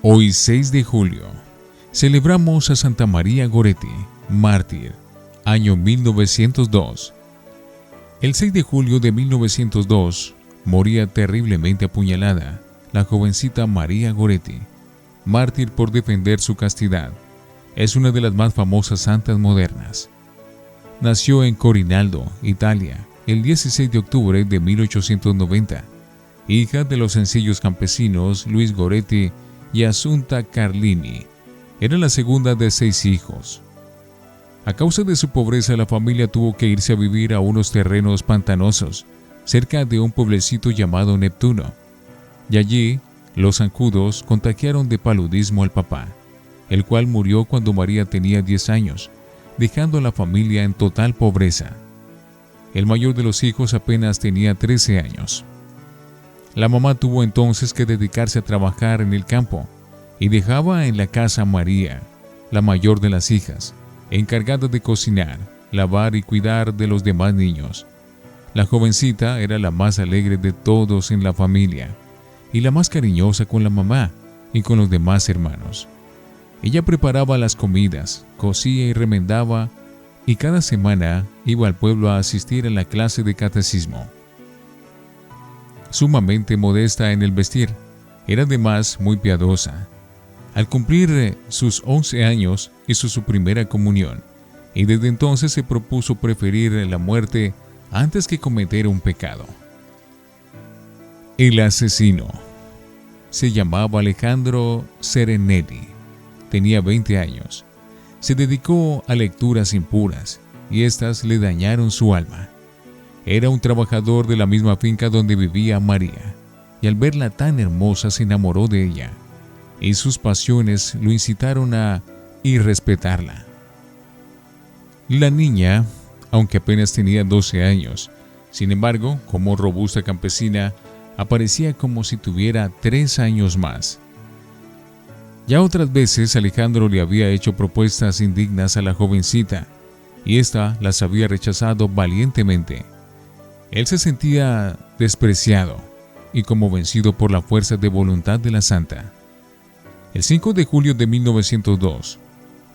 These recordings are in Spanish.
Hoy 6 de julio, celebramos a Santa María Goretti, mártir, año 1902. El 6 de julio de 1902, moría terriblemente apuñalada la jovencita María Goretti, mártir por defender su castidad. Es una de las más famosas santas modernas. Nació en Corinaldo, Italia, el 16 de octubre de 1890, hija de los sencillos campesinos Luis Goretti y Assunta Carlini. Era la segunda de 6 hijos. A causa de su pobreza, la familia tuvo que irse a vivir a unos terrenos pantanosos, cerca de un pueblecito llamado Neptuno. Y allí, los zancudos contagiaron de paludismo al papá, el cual murió cuando María tenía 10 años, dejando a la familia en total pobreza. El mayor de los hijos apenas tenía 13 años. La mamá tuvo entonces que dedicarse a trabajar en el campo y dejaba en la casa a María, la mayor de las hijas, encargada de cocinar, lavar y cuidar de los demás niños. La jovencita era la más alegre de todos en la familia y la más cariñosa con la mamá y con los demás hermanos. Ella preparaba las comidas, cosía y remendaba, y cada semana iba al pueblo a asistir a la clase de catecismo. Sumamente modesta en el vestir, era además muy piadosa. Al cumplir sus 11 años hizo su primera comunión, y desde entonces se propuso preferir la muerte antes que cometer un pecado. El asesino se llamaba Alejandro Serenelli. Tenía 20 años. Se dedicó a lecturas impuras y éstas le dañaron su alma. Era un trabajador de la misma finca donde vivía María, y al verla tan hermosa se enamoró de ella, y sus pasiones lo incitaron a irrespetarla. La niña, aunque apenas tenía 12 años, sin embargo, como robusta campesina, aparecía como si tuviera 3 años más. Ya otras veces Alejandro le había hecho propuestas indignas a la jovencita, y ésta las había rechazado valientemente. Él se sentía despreciado y como vencido por la fuerza de voluntad de la santa. El 5 de julio de 1902,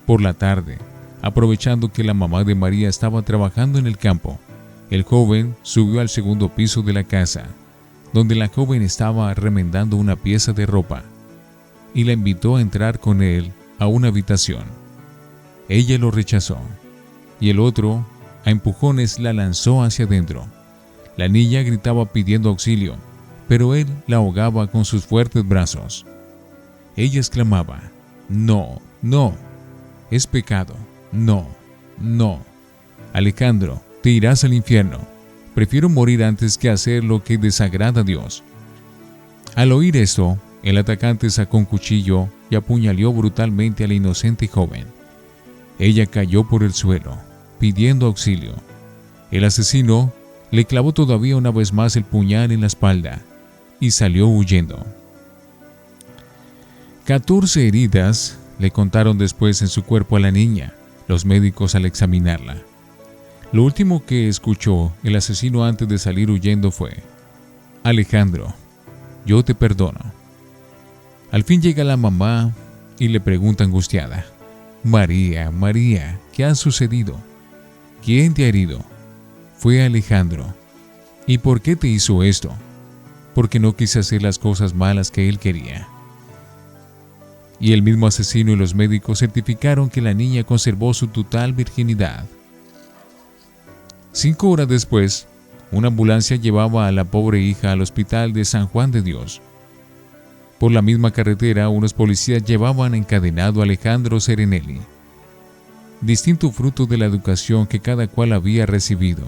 por la tarde, aprovechando que la mamá de María estaba trabajando en el campo, el joven subió al segundo piso de la casa, donde la joven estaba remendando una pieza de ropa, y la invitó a entrar con él a una habitación. Ella lo rechazó, y el otro, a empujones, la lanzó hacia adentro. La niña gritaba pidiendo auxilio, pero él la ahogaba con sus fuertes brazos. Ella exclamaba: «No, no, es pecado, no, no. Alejandro, te irás al infierno. Prefiero morir antes que hacer lo que desagrada a Dios». Al oír esto, el atacante sacó un cuchillo y apuñaló brutalmente a la inocente joven. Ella cayó por el suelo, pidiendo auxilio. El asesino le clavó todavía una vez más el puñal en la espalda y salió huyendo. 14 heridas le contaron después en su cuerpo a la niña, los médicos al examinarla. Lo último que escuchó el asesino antes de salir huyendo fue: «Alejandro, yo te perdono». Al fin llega la mamá y le pregunta angustiada: «María, María, ¿qué ha sucedido? ¿Quién te ha herido?». «Fue Alejandro». «¿Y por qué te hizo esto?». «Porque no quise hacer las cosas malas que él quería». Y el mismo asesino y los médicos certificaron que la niña conservó su total virginidad. 5 horas después, una ambulancia llevaba a la pobre hija al hospital de San Juan de Dios. Por la misma carretera, unos policías llevaban encadenado a Alejandro Serenelli, distinto fruto de la educación que cada cual había recibido.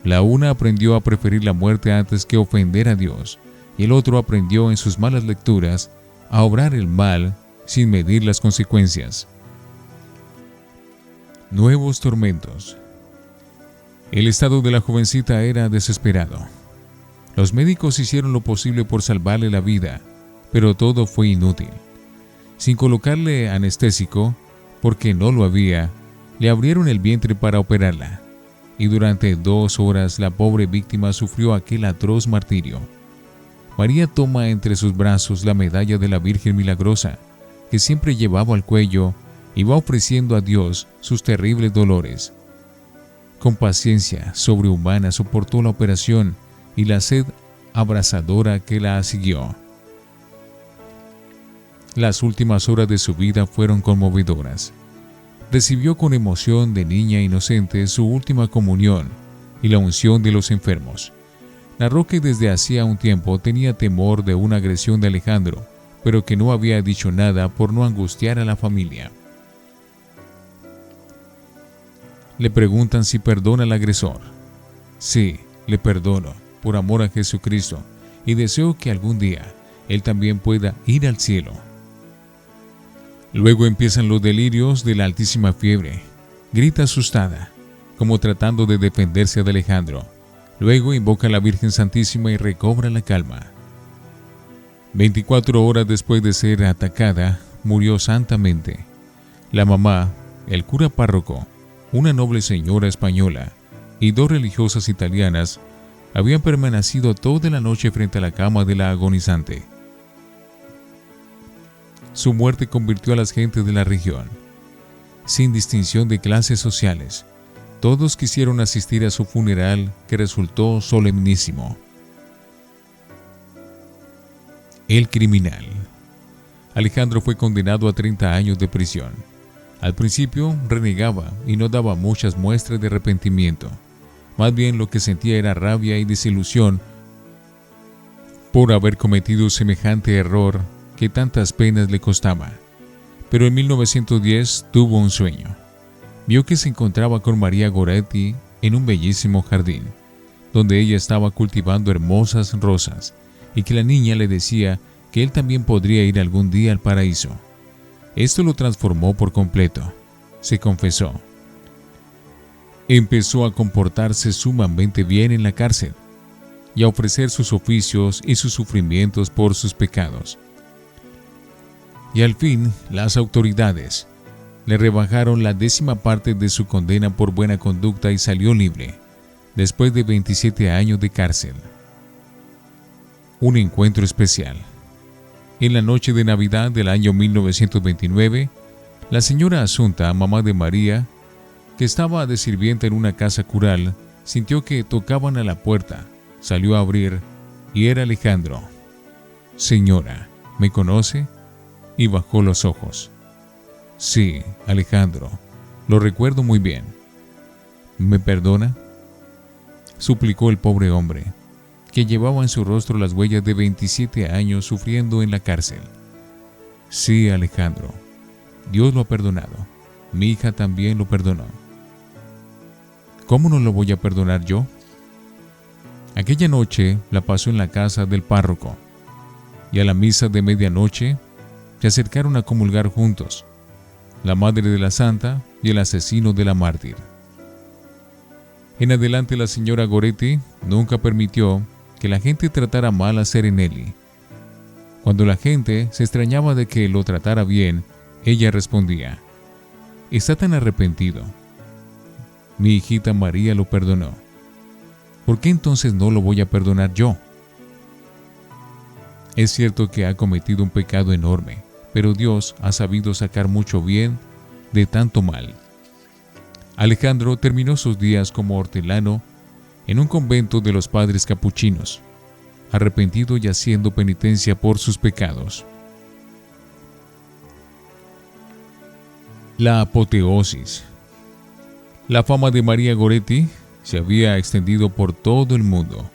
La una aprendió a preferir la muerte antes que ofender a Dios, y el otro aprendió en sus malas lecturas a obrar el mal sin medir las consecuencias. Nuevos tormentos. El estado de la jovencita era desesperado. Los médicos hicieron lo posible por salvarle la vida, pero todo fue inútil. Sin colocarle anestésico, porque no lo había, le abrieron el vientre para operarla, y durante 2 horas la pobre víctima sufrió aquel atroz martirio. María toma entre sus brazos la medalla de la Virgen Milagrosa, que siempre llevaba al cuello, y va ofreciendo a Dios sus terribles dolores. Con paciencia sobrehumana soportó la operación y la sed abrasadora que la siguió. Las últimas horas de su vida fueron conmovedoras. Recibió con emoción de niña inocente su última comunión y la unción de los enfermos. Narró que desde hacía un tiempo tenía temor de una agresión de Alejandro, pero que no había dicho nada por no angustiar a la familia. Le preguntan si perdona al agresor. Sí, le perdono, por amor a Jesucristo, y deseo que algún día él también pueda ir al cielo. Luego empiezan los delirios de la altísima fiebre. Grita asustada, como tratando de defenderse de Alejandro. Luego invoca a la Virgen Santísima y recobra la calma. 24 horas después de ser atacada, murió santamente. La mamá, el cura párroco, una noble señora española y 2 religiosas italianas habían permanecido toda la noche frente a la cama de la agonizante. Su muerte convirtió a las gentes de la región. Sin distinción de clases sociales, todos quisieron asistir a su funeral, que resultó solemnísimo. El criminal. Alejandro fue condenado a 30 años de prisión. Al principio renegaba y no daba muchas muestras de arrepentimiento. Más bien lo que sentía era rabia y desilusión por haber cometido semejante error que tantas penas le costaba. Pero en 1910 tuvo un sueño. Vio que se encontraba con María Goretti en un bellísimo jardín, donde ella estaba cultivando hermosas rosas, y que la niña le decía que él también podría ir algún día al paraíso. Esto lo transformó por completo. Se confesó. Empezó a comportarse sumamente bien en la cárcel y a ofrecer sus oficios y sus sufrimientos por sus pecados. Y al fin, las autoridades le rebajaron la 10ª parte de su condena por buena conducta y salió libre, después de 27 años de cárcel. Un encuentro especial. En la noche de Navidad del año 1929, la señora Asunta, mamá de María, que estaba de sirvienta en una casa cural, sintió que tocaban a la puerta. Salió a abrir y era Alejandro. «Señora, ¿me conoce?», y bajó los ojos. «Sí, Alejandro, lo recuerdo muy bien». «¿Me perdona?», suplicó el pobre hombre, que llevaba en su rostro las huellas de 27 años sufriendo en la cárcel. «Sí, Alejandro, Dios lo ha perdonado. Mi hija también lo perdonó». «¿Cómo no lo voy a perdonar yo?». Aquella noche la pasó en la casa del párroco, y a la misa de medianoche se acercaron a comulgar juntos, la madre de la santa y el asesino de la mártir. En adelante la señora Goretti nunca permitió que la gente tratara mal a Serenelli. Cuando la gente se extrañaba de que lo tratara bien, ella respondía: «Está tan arrepentido. Mi hijita María lo perdonó. ¿Por qué entonces no lo voy a perdonar yo?». Es cierto que ha cometido un pecado enorme, pero Dios ha sabido sacar mucho bien de tanto mal. Alejandro terminó sus días como hortelano en un convento de los padres capuchinos, arrepentido y haciendo penitencia por sus pecados. La apoteosis. La fama de María Goretti se había extendido por todo el mundo,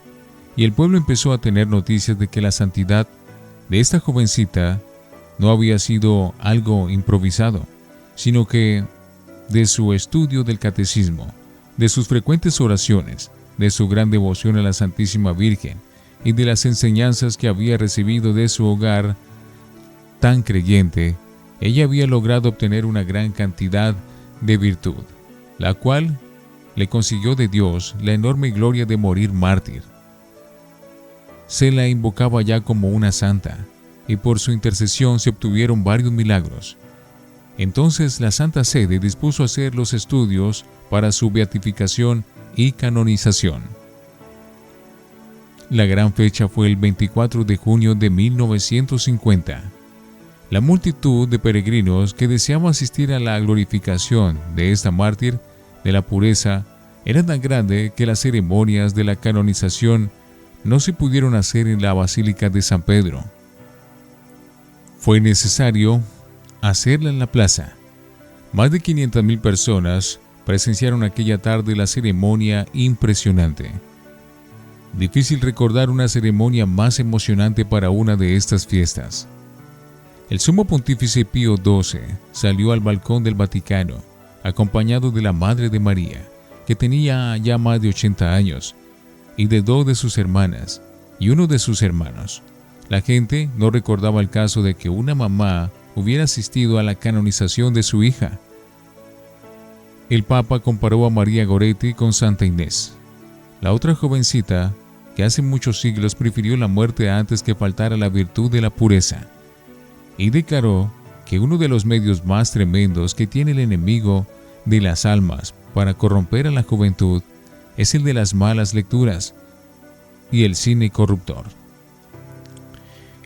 y el pueblo empezó a tener noticias de que la santidad de esta jovencita no había sido algo improvisado, sino que de su estudio del catecismo, de sus frecuentes oraciones, de su gran devoción a la Santísima Virgen y de las enseñanzas que había recibido de su hogar tan creyente, ella había logrado obtener una gran cantidad de virtud, la cual le consiguió de Dios la enorme gloria de morir mártir. Se la invocaba ya como una santa, y por su intercesión se obtuvieron varios milagros. Entonces la Santa Sede dispuso hacer los estudios para su beatificación y canonización. La gran fecha fue el 24 de junio de 1950. La multitud de peregrinos que deseaban asistir a la glorificación de esta mártir de la pureza era tan grande que las ceremonias de la canonización no se pudieron hacer en la Basílica de San Pedro. Fue necesario hacerla en la plaza. Más de 500,000 personas presenciaron aquella tarde la ceremonia impresionante. Difícil recordar una ceremonia más emocionante para una de estas fiestas. El sumo pontífice Pío XII salió al balcón del Vaticano, acompañado de la Madre de María, que tenía ya más de 80 años, y de 2 de sus hermanas y uno de sus hermanos. La gente no recordaba el caso de que una mamá hubiera asistido a la canonización de su hija. El Papa comparó a María Goretti con Santa Inés, la otra jovencita que hace muchos siglos prefirió la muerte antes que faltar a la virtud de la pureza, y declaró que uno de los medios más tremendos que tiene el enemigo de las almas para corromper a la juventud es el de las malas lecturas y el cine corruptor.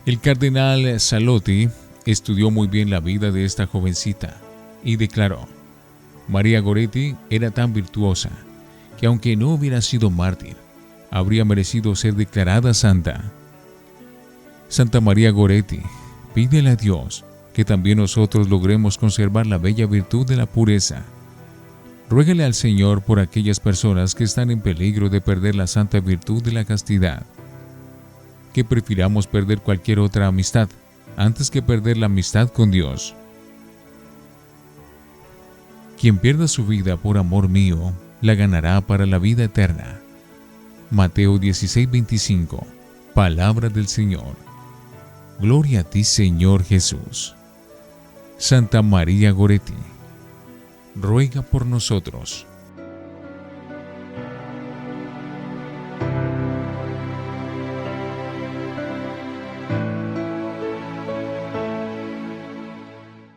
El cardenal Salotti estudió muy bien la vida de esta jovencita y declaró: María Goretti era tan virtuosa que aunque no hubiera sido mártir, habría merecido ser declarada santa. Santa María Goretti, pídele a Dios que también nosotros logremos conservar la bella virtud de la pureza. Ruégale al Señor por aquellas personas que están en peligro de perder la santa virtud de la castidad. Que prefiramos perder cualquier otra amistad antes que perder la amistad con Dios. Quien pierda su vida por amor mío, la ganará para la vida eterna. Mateo 16:25. Palabra del Señor. Gloria a ti, Señor Jesús. Santa María Goretti, ruega por nosotros.